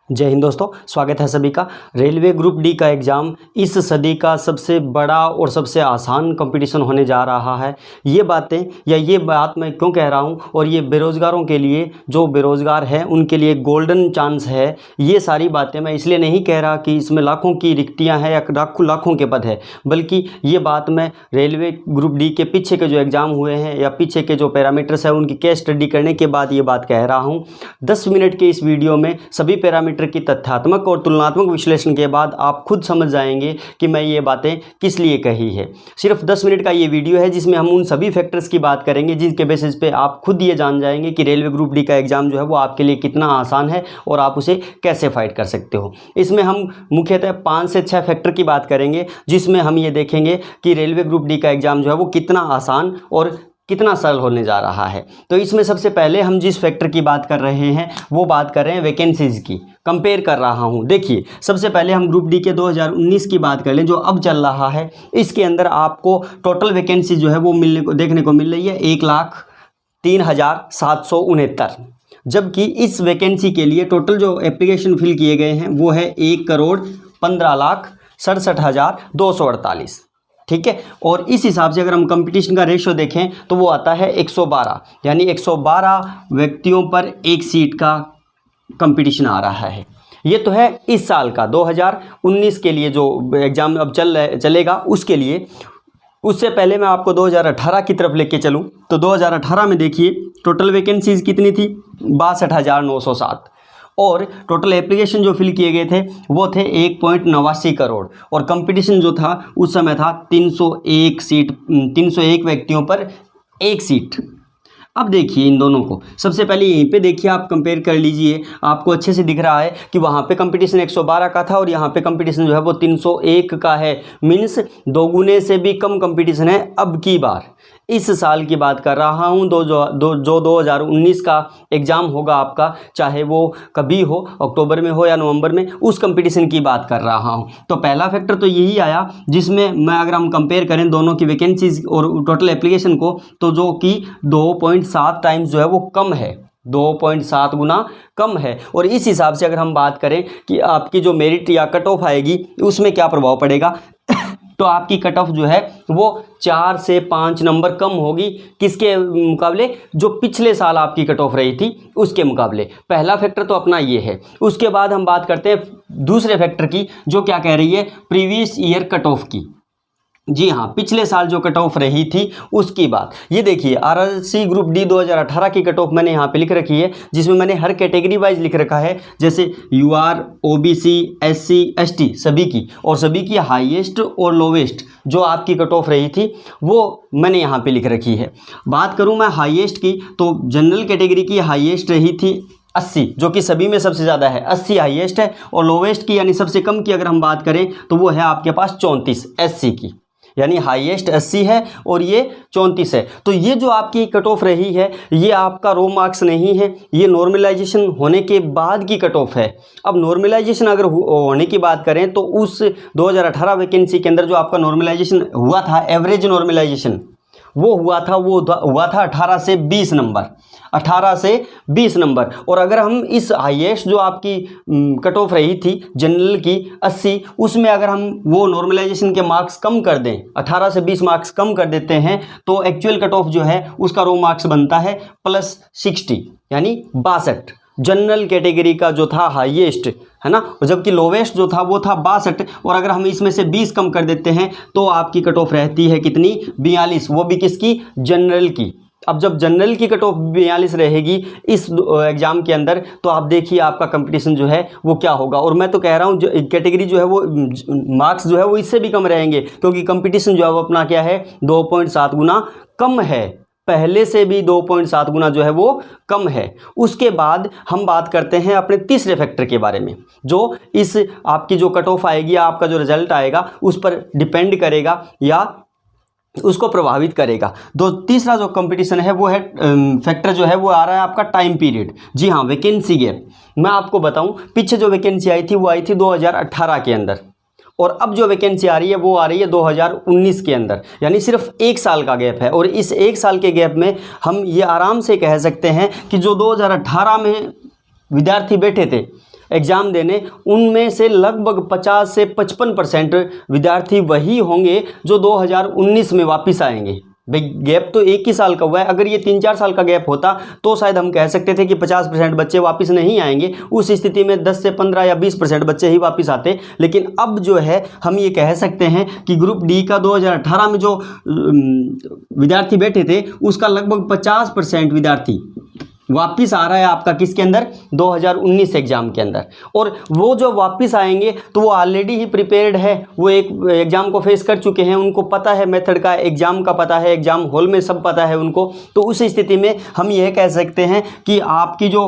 जय हिंद दोस्तों, स्वागत है सभी का। रेलवे ग्रुप डी का एग्ज़ाम इस सदी का सबसे बड़ा और सबसे आसान कंपटीशन होने जा रहा है। ये बात मैं क्यों कह रहा हूँ, और ये बेरोज़गारों के लिए, जो बेरोज़गार हैं उनके लिए गोल्डन चांस है। ये सारी बातें मैं इसलिए नहीं कह रहा कि इसमें लाखों की रिक्तियाँ हैं या लाखों के पद है, बल्कि ये बात मैं रेलवे ग्रुप डी के पीछे के जो एग्ज़ाम हुए हैं या पीछे के जो पैरामीटर्स हैं उनकी केस स्टडी करने के बाद ये बात कह रहा हूँ। 10 मिनट के इस वीडियो में सभी पैरामीटर की तथ्यात्मक और तुलनात्मक विश्लेषण के बाद आप खुद समझ जाएंगे कि मैं ये बातें किस लिए कही है। सिर्फ 10 मिनट का ये वीडियो है जिसमें हम उन सभी फैक्टर्स की बात करेंगे जिनके बेसिस पे आप खुद ये जान जाएंगे कि रेलवे ग्रुप डी का एग्ज़ाम जो है वो आपके लिए कितना आसान है और आप उसे कैसे फाइट कर सकते हो। इसमें हम मुख्यतः 5 से 6 फैक्टर की बात करेंगे जिसमें हम ये देखेंगे कि रेलवे ग्रुप डी का एग्ज़ाम जो है वो कितना आसान और कितना सरल होने जा रहा है। तो इसमें सबसे पहले हम जिस फैक्टर की बात कर रहे हैं वो बात कर रहे हैं वैकेंसीज़ की। कंपेयर कर रहा हूं। देखिए, सबसे पहले हम ग्रुप डी के 2019 की बात कर लें जो अब चल रहा है। इसके अंदर आपको टोटल वैकेंसी जो है वो देखने को मिल रही है 1,03,769, जबकि इस वैकेंसी के लिए टोटल जो एप्लीकेशन फिल किए गए हैं वो है 1,15,67,248। ठीक है, और इस हिसाब से अगर हम कंपटीशन का रेशो देखें तो वो आता है 112, यानी 112 व्यक्तियों पर एक सीट का कंपटीशन आ रहा है। ये तो है इस साल का 2019 के लिए जो एग्ज़ाम अब चलेगा उसके लिए। उससे पहले मैं आपको 2018 की तरफ लेके चलूँ तो 2018 में देखिए टोटल वैकेंसीज़ कितनी थी, 62,907, और टोटल एप्लीकेशन जो फिल किए गए थे वो थे 1.89 करोड़, और कंपटीशन जो था उस समय था 301 व्यक्तियों पर एक सीट। अब देखिए इन दोनों को, सबसे पहले यहीं पे देखिए, आप कंपेयर कर लीजिए, आपको अच्छे से दिख रहा है कि वहाँ पे कंपटीशन 112 का था और यहाँ पे कंपटीशन जो है वो 301 का है। मीन्स दोगुने से भी कम कंपटीशन है अब की बार। इस साल की बात कर रहा हूँ जो 2019 का एग्ज़ाम होगा आपका, चाहे वो कभी हो, अक्टूबर में हो या नवंबर में, उस कंपटीशन की बात कर रहा हूँ। तो पहला फैक्टर तो यही आया जिसमें मैं अगर हम कंपेयर करें दोनों की वैकेंसीज और टोटल एप्लीकेशन को, तो जो कि 2.7 टाइम्स जो है वो कम है, 2.7 गुना कम है। और इस हिसाब से अगर हम बात करें कि आपकी जो मेरिट या कट ऑफ आएगी उसमें क्या प्रभाव पड़ेगा तो आपकी कट ऑफ जो है वो 4 से 5 नंबर कम होगी। किसके मुकाबले? जो पिछले साल आपकी कट ऑफ रही थी उसके मुकाबले। पहला फैक्टर तो अपना ये है। उसके बाद हम बात करते हैं दूसरे फैक्टर की, जो क्या कह रही है, प्रीवियस ईयर कट ऑफ की। जी हाँ, पिछले साल जो कट ऑफ रही थी उसकी बात। ये देखिए आरआरसी ग्रुप डी 2018 की कट ऑफ मैंने यहाँ पे लिख रखी है, जिसमें मैंने हर कैटेगरी वाइज लिख रखा है, जैसे यूआर, ओबीसी, एससी, एसटी सभी की, और सभी की हाईएस्ट और लोवेस्ट जो आपकी कट ऑफ रही थी वो मैंने यहाँ पे लिख रखी है। बात करूँ मैं हाईएस्ट की तो जनरल कैटेगरी की हाईएस्ट रही थी 80, जो कि सभी में सबसे ज़्यादा है, 80 हाईएस्ट है, और लोवेस्ट की यानी सबसे कम की अगर हम बात करें तो वो है आपके पास 34 एससी की, यानी हाईएस्ट 80 है और ये 34 है। तो ये जो आपकी कट ऑफ रही है ये आपका रो मार्क्स नहीं है, ये नॉर्मलाइजेशन होने के बाद की कट ऑफ है। अब नॉर्मलाइजेशन अगर होने की बात करें तो उस 2018 वैकेंसी के अंदर जो आपका नॉर्मलाइजेशन हुआ था, एवरेज नॉर्मलाइजेशन वो हुआ था 18 से 20 नंबर, 18 से 20 नंबर। और अगर हम इस हाईएस्ट जो आपकी कट ऑफ रही थी जनरल की 80, उसमें अगर हम वो नॉर्मलाइजेशन के मार्क्स कम कर दें, 18 से 20 मार्क्स कम कर देते हैं, तो एक्चुअल कट ऑफ जो है उसका रो मार्क्स बनता है +60, यानी 62। जनरल कैटेगरी का जो था हाईएस्ट है ना, और जबकि लोवेस्ट जो था वो था 62, और अगर हम इसमें से 20 कम कर देते हैं तो आपकी कट ऑफ रहती है कितनी, 42, वो भी किसकी, जनरल की। अब जब जनरल की कट ऑफ 42 रहेगी इस एग्ज़ाम के अंदर, तो आप देखिए आपका कंपटीशन जो है वो क्या होगा। और मैं तो कह रहा हूँ जो कैटेगरी जो है वो मार्क्स जो है वो इससे भी कम रहेंगे, क्योंकि कंपटीशन जो है वो अपना क्या है, 2.7 गुना कम है, पहले से भी 2.7 गुना जो है वो कम है। उसके बाद हम बात करते हैं अपने तीसरे फैक्टर के बारे में, जो इस आपकी जो कट ऑफ आएगी, आपका जो रिजल्ट आएगा उस पर डिपेंड करेगा या उसको प्रभावित करेगा। तीसरा जो कंपटीशन है वो है फैक्टर जो है वो आ रहा है आपका टाइम पीरियड। जी हाँ, वैकेंसी गैप। मैं आपको बताऊं, पीछे जो वैकेंसी आई थी वो आई थी 2018 के अंदर, और अब जो वैकेंसी आ रही है वो आ रही है 2019 के अंदर, यानी सिर्फ 1 साल का गैप है। और इस 1 साल के गैप में हम ये आराम से कह सकते हैं कि जो 2018 में विद्यार्थी बैठे थे एग्ज़ाम देने, उनमें से लगभग 50 से 55% विद्यार्थी वही होंगे जो 2019 में वापस आएंगे। भाई गैप तो एक ही साल का हुआ है, अगर ये 3-4 साल का गैप होता तो शायद हम कह सकते थे कि 50% बच्चे वापस नहीं आएंगे, उस स्थिति में 10 से 15 या 20% बच्चे ही वापस आते। लेकिन अब जो है हम ये कह सकते हैं कि ग्रुप डी का 2018 में जो विद्यार्थी बैठे थे उसका लगभग 50% विद्यार्थी वापस आ रहा है आपका किसके अंदर, 2019 एग्ज़ाम के अंदर। और वो जो वापस आएंगे तो वो ऑलरेडी ही प्रिपेयर्ड है, वो एक एग्ज़ाम को फेस कर चुके हैं, उनको पता है मेथड का, एग्ज़ाम का पता है, एग्ज़ाम हॉल में सब पता है उनको। तो उस स्थिति में हम यह कह सकते हैं कि आपकी जो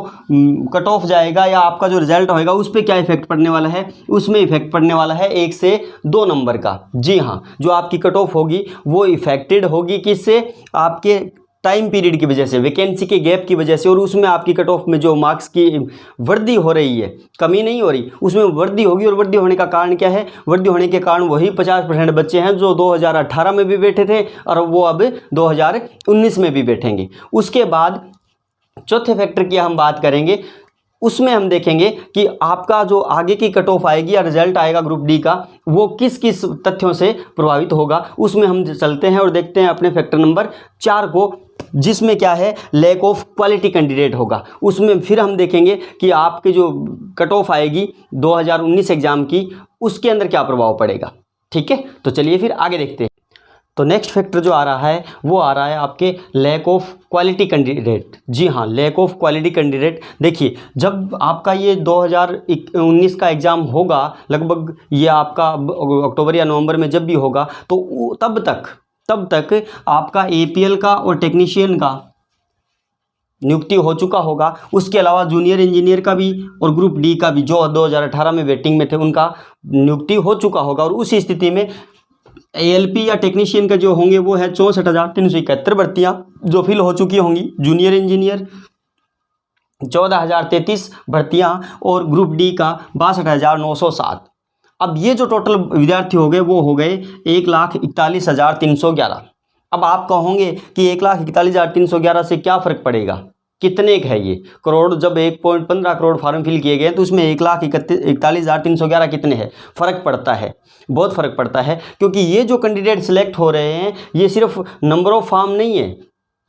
कट ऑफ जाएगा या आपका जो रिजल्ट होएगा उस पर क्या इफेक्ट पड़ने वाला है, उसमें इफेक्ट पड़ने वाला है 1 से 2 नंबर का। जी हाँ, जो आपकी कट ऑफ होगी वो इफेक्टेड होगी किससे, आपके टाइम पीरियड की वजह से, वैकेंसी के गैप की वजह से। और उसमें आपकी कट ऑफ में जो मार्क्स की वृद्धि हो रही है, कमी नहीं हो रही, उसमें वृद्धि होगी। और वृद्धि होने का कारण क्या है, वृद्धि होने के कारण वही 50% बच्चे हैं जो 2018 में भी बैठे थे और वो अब 2019 में भी बैठेंगे। उसके बाद चौथे फैक्टर की हम बात करेंगे, उसमें हम देखेंगे कि आपका जो आगे की कट ऑफ आएगी या रिजल्ट आएगा ग्रुप डी का, वो किस किस तथ्यों से प्रभावित होगा। उसमें हम चलते हैं और देखते हैं अपने फैक्टर नंबर 4 को, जिसमें क्या है, लैक ऑफ क्वालिटी कैंडिडेट होगा। उसमें फिर हम देखेंगे कि आपके जो कट ऑफ आएगी 2019 एग्ज़ाम की, उसके अंदर क्या प्रभाव पड़ेगा। ठीक है, तो चलिए फिर आगे देखते हैं। तो नेक्स्ट फैक्टर जो आ रहा है वो आ रहा है आपके लैक ऑफ क्वालिटी कैंडिडेट। जी हाँ, लैक ऑफ क्वालिटी कैंडिडेट। देखिए, जब आपका ये 2019 का एग्ज़ाम होगा, लगभग ये आपका अक्टूबर या नवंबर में जब भी होगा, तो तब तक आपका एपीएल का और टेक्नीशियन का नियुक्ति हो चुका होगा। उसके अलावा जूनियर इंजीनियर का भी और ग्रुप डी का भी, जो 2018 में वेटिंग में थे, उनका नियुक्ति हो चुका होगा। और उस स्थिति में एएलपी या टेक्नीशियन का जो होंगे वो है 64,371 भर्तियाँ जो फिल हो चुकी होंगी। जूनियर इंजीनियर 14,033 भर्तियाँ और ग्रुप डी का 62,907। अब ये जो टोटल विद्यार्थी हो गए वो हो गए 1,41,311। अब आप कहोगे कि 1,41,311 से क्या फ़र्क पड़ेगा, कितने का है ये करोड़, जब 1.15 करोड़ फार्म फिल किए गए तो उसमें 1,41,311 कितने हैं, फ़र्क पड़ता है, बहुत फ़र्क पड़ता है। क्योंकि ये जो कैंडिडेट सिलेक्ट हो रहे हैं ये सिर्फ नंबर ऑफ़ फार्म नहीं है,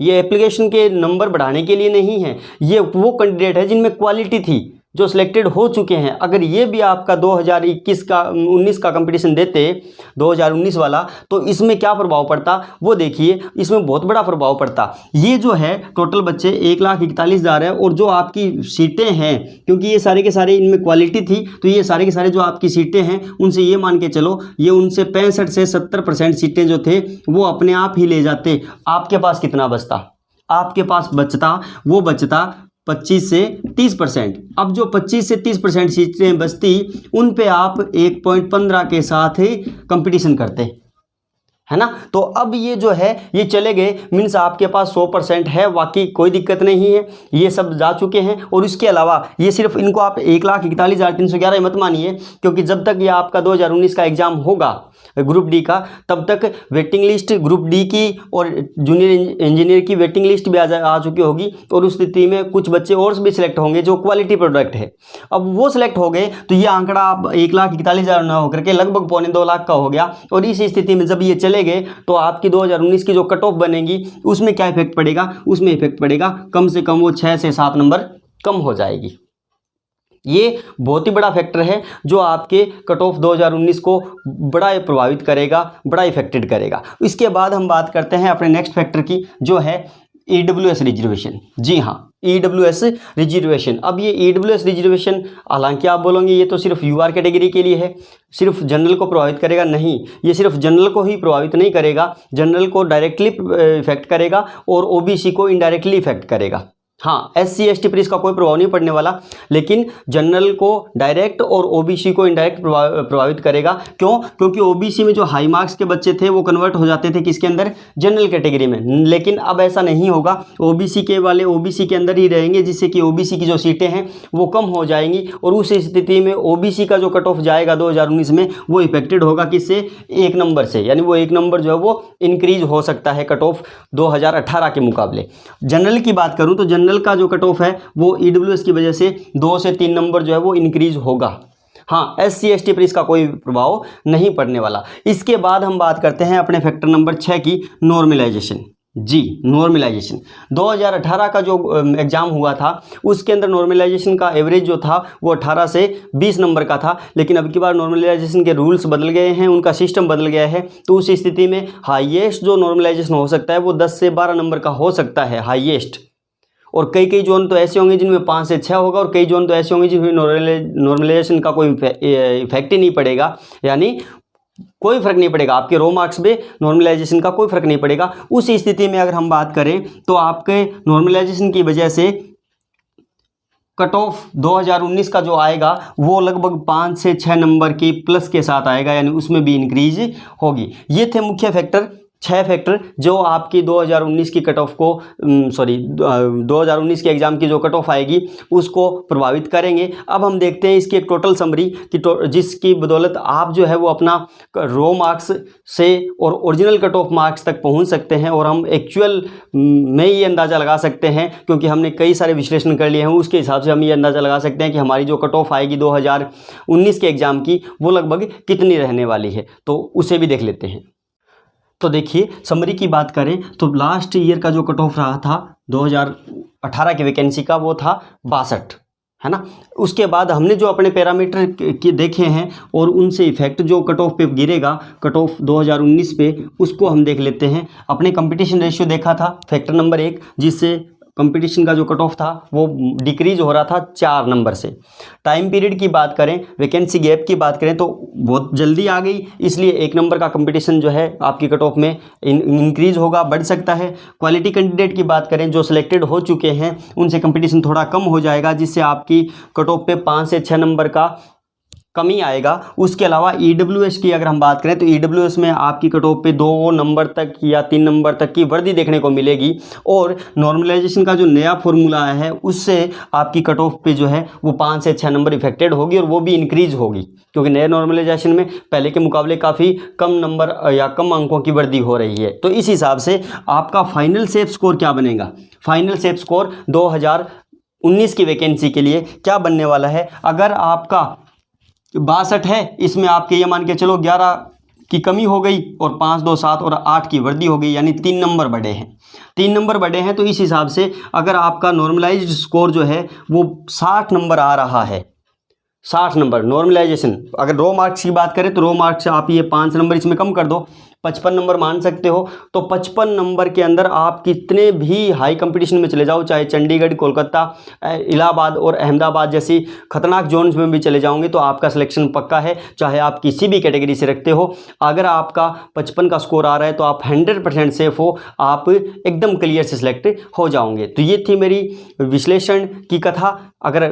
ये एप्लीकेशन के नंबर बढ़ाने के लिए नहीं है, ये वो कैंडिडेट है जिनमें क्वालिटी थी, जो सिलेक्टेड हो चुके हैं। अगर ये भी आपका 2019 का कंपटीशन देते, 2019 वाला, तो इसमें क्या प्रभाव पड़ता वो देखिए, इसमें बहुत बड़ा प्रभाव पड़ता। ये जो है टोटल बच्चे 1,41,000 है, और जो आपकी सीटें हैं, क्योंकि ये सारे के सारे इनमें क्वालिटी थी, तो ये सारे के सारे जो आपकी सीटें हैं उनसे ये मान के चलो, ये उनसे 65 से 70% सीटें जो थे वो अपने आप ही ले जाते। आपके पास कितना बचता, आपके पास बचता, वो बचता 25 से 30%। अब जो 25 से 30% सीटें बचती, उन पे आप 1.15 के साथ ही कंपटीशन करते, है ना। तो अब ये जो है ये चले गए, मीन्स आपके पास 100% है, बाकी कोई दिक्कत नहीं है, ये सब जा चुके हैं। और इसके अलावा ये सिर्फ इनको आप 1,41,311 मत मानिए, क्योंकि जब तक ये आपका 2019 का एग्ज़ाम होगा ग्रुप डी का, तब तक वेटिंग लिस्ट ग्रुप डी की और जूनियर इंजीनियर की वेटिंग लिस्ट भी आ चुकी होगी। और उस स्थिति में कुछ बच्चे और भी सिलेक्ट होंगे जो क्वालिटी प्रोडक्ट है। अब वो सिलेक्ट हो गए तो ये आंकड़ा आप 1,41,000 न होकर के लगभग 2.25 लाख का हो गया। और इस स्थिति में जब ये चले गए तो आपकी 2019 की जो कट ऑफ बनेगी उसमें क्या इफेक्ट पड़ेगा, उसमें इफेक्ट पड़ेगा कम से कम वो 6 से 7 नंबर कम हो जाएगी। ये बहुत ही बड़ा फैक्टर है जो आपके कट ऑफ 2019 को बड़ा प्रभावित करेगा, बड़ा इफेक्टेड करेगा। इसके बाद हम बात करते हैं अपने नेक्स्ट फैक्टर की, जो है EWS रिजर्वेशन। जी हाँ, EWS रिजर्वेशन। अब ये EWS रिजर्वेशन, हालांकि आप बोलोगे ये तो सिर्फ UR कैटेगरी के लिए है, सिर्फ जनरल को प्रभावित करेगा। नहीं, ये सिर्फ जनरल को ही प्रभावित नहीं करेगा, जनरल को डायरेक्टली इफेक्ट करेगा और OBC को इनडायरेक्टली इफेक्ट करेगा। हाँ, SC ST पर इसका कोई प्रभाव नहीं पड़ने वाला, लेकिन जनरल को डायरेक्ट और OBC को इनडायरेक्ट प्रभावित करेगा। क्यों? क्योंकि OBC में जो हाई मार्क्स के बच्चे थे वो कन्वर्ट हो जाते थे किसके अंदर, जनरल कैटेगरी में। लेकिन अब ऐसा नहीं होगा, OBC के वाले OBC के अंदर ही रहेंगे, जिससे कि OBC की जो सीटें हैं वो कम हो जाएंगी। और उस स्थिति में OBC का जो कट ऑफ जाएगा 2019 में वो इफेक्टेड होगा किससे, 1 नंबर से। यानी वो 1 नंबर जो है वो इंक्रीज हो सकता है कट ऑफ 2018 के मुकाबले। जनरल की बात करूँ तो जनरल जनरल का जो कट ऑफ है वो EWS की वजह से 2 से 3 नंबर जो है वो इंक्रीज होगा। हाँ, SC ST पर इसका कोई प्रभाव नहीं पड़ने वाला। इसके बाद हम बात करते हैं अपने फैक्टर नंबर 6 की, नॉर्मलाइजेशन। जी, नॉर्मलाइजेशन 2018 का जो एग्ज़ाम हुआ था उसके अंदर नॉर्मलाइजेशन का एवरेज जो था वो 18 से 20 नंबर का था, लेकिन अब की बार नॉर्मलाइजेशन के रूल्स बदल गए हैं, उनका सिस्टम बदल गया है। तो उस स्थिति में हाईएस्ट जो नॉर्मलाइजेशन हो सकता है वो 10 से 12 नंबर का हो सकता है हाईएस्ट। और कई जोन तो ऐसे होंगे जिनमें 5 से 6 होगा, और कई जोन तो ऐसे होंगे जिनमें नॉर्मलाइजेशन का कोई इफेक्ट ही नहीं पड़ेगा, यानी कोई फर्क नहीं पड़ेगा आपके रो मार्क्स पे, नॉर्मलाइजेशन का कोई फर्क नहीं पड़ेगा। उस स्थिति में अगर हम बात करें तो आपके नॉर्मलाइजेशन की वजह से कट ऑफ 2019 का जो आएगा वो लगभग 5 से 6 नंबर की प्लस के साथ आएगा, यानी उसमें भी इंक्रीज होगी। ये थे मुख्य फैक्टर, 6 फैक्टर जो आपकी 2019 की कट ऑफ को 2019 के एग्ज़ाम की जो कट ऑफ आएगी उसको प्रभावित करेंगे। अब हम देखते हैं इसकी एक टोटल समरी कि जिसकी बदौलत आप जो है वो अपना रो मार्क्स से और ओरिजिनल कट ऑफ मार्क्स तक पहुंच सकते हैं, और हम एक्चुअल में ये अंदाज़ा लगा सकते हैं क्योंकि हमने कई सारे विश्लेषण कर लिए हैं, उसके हिसाब से हम ये अंदाज़ा लगा सकते हैं कि हमारी जो कट ऑफ आएगी 2019 के एग्ज़ाम की वो लगभग कितनी रहने वाली है। तो उसे भी देख लेते हैं। तो देखिए, समरी की बात करें तो लास्ट ईयर का जो कट ऑफ रहा था 2018 की वैकेंसी का वो था 62, है ना। उसके बाद हमने जो अपने पैरामीटर के देखे हैं और उनसे इफेक्ट जो कट ऑफ पे गिरेगा, कट ऑफ 2019 पे, उसको हम देख लेते हैं। अपने कंपटीशन रेशियो देखा था फैक्टर नंबर 1, जिससे कंपटीशन का जो कट ऑफ था वो डिक्रीज हो रहा था 4 नंबर से। टाइम पीरियड की बात करें, वैकेंसी गैप की बात करें तो बहुत जल्दी आ गई, इसलिए 1 नंबर का कंपटीशन जो है आपकी कट ऑफ में इंक्रीज होगा, बढ़ सकता है। क्वालिटी कैंडिडेट की बात करें, जो सिलेक्टेड हो चुके हैं उनसे कंपटीशन थोड़ा कम हो जाएगा, जिससे आपकी कट ऑफ पे 5 से 6 नंबर का कमी आएगा। उसके अलावा EWS की अगर हम बात करें तो EWS में आपकी कट ऑफ पे 2 नंबर तक या 3 नंबर तक की वृद्धि देखने को मिलेगी, और नॉर्मलाइजेशन का जो नया फॉर्मूला आया है उससे आपकी कट ऑफ पे जो है वो 5 से 6 नंबर इफेक्टेड होगी, और वो भी इंक्रीज होगी, क्योंकि नए नॉर्मलाइजेशन में पहले के मुकाबले काफ़ी कम नंबर या कम अंकों की वृद्धि हो रही है। तो इस हिसाब से आपका फाइनल सेफ स्कोर क्या बनेगा, फाइनल सेफ स्कोर 2019 की वैकेंसी के लिए क्या बनने वाला है। अगर आपका 62 है, इसमें आपके ये मान के चलो 11 की कमी हो गई और 5, 2, 7 और 8 की वृद्धि हो गई, यानी 3 नंबर बढ़े हैं, 3 नंबर बढ़े हैं। तो इस हिसाब से अगर आपका नॉर्मलाइज्ड स्कोर जो है वो 60 नंबर आ रहा है, 60 नंबर नॉर्मलाइजेशन। अगर रो मार्क्स की बात करें तो रो मार्क्स आप ये 5 नंबर इसमें कम कर दो, 55 नंबर मान सकते हो। तो 55 नंबर के अंदर आप कितने भी हाई कंपटीशन में चले जाओ, चाहे चंडीगढ़, कोलकाता, इलाहाबाद और अहमदाबाद जैसी खतरनाक जोन्स में भी चले जाओगे तो आपका सिलेक्शन पक्का है, चाहे आप किसी भी कैटेगरी से रखते हो। अगर आपका 55 का स्कोर आ रहा है तो आप 100% सेफ हो, आप एकदम क्लियर से सिलेक्ट हो जाओगे। तो ये थी मेरी विश्लेषण की कथा। अगर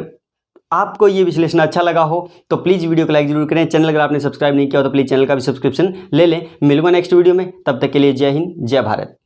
आपको ये विश्लेषण अच्छा लगा हो तो प्लीज़ वीडियो को लाइक जरूर करें। चैनल अगर आपने सब्सक्राइब नहीं किया हो तो प्लीज़ चैनल का भी सब्सक्रिप्शन ले लें। मिलूंगा नेक्स्ट वीडियो में, तब तक के लिए जय हिंद, जय भारत।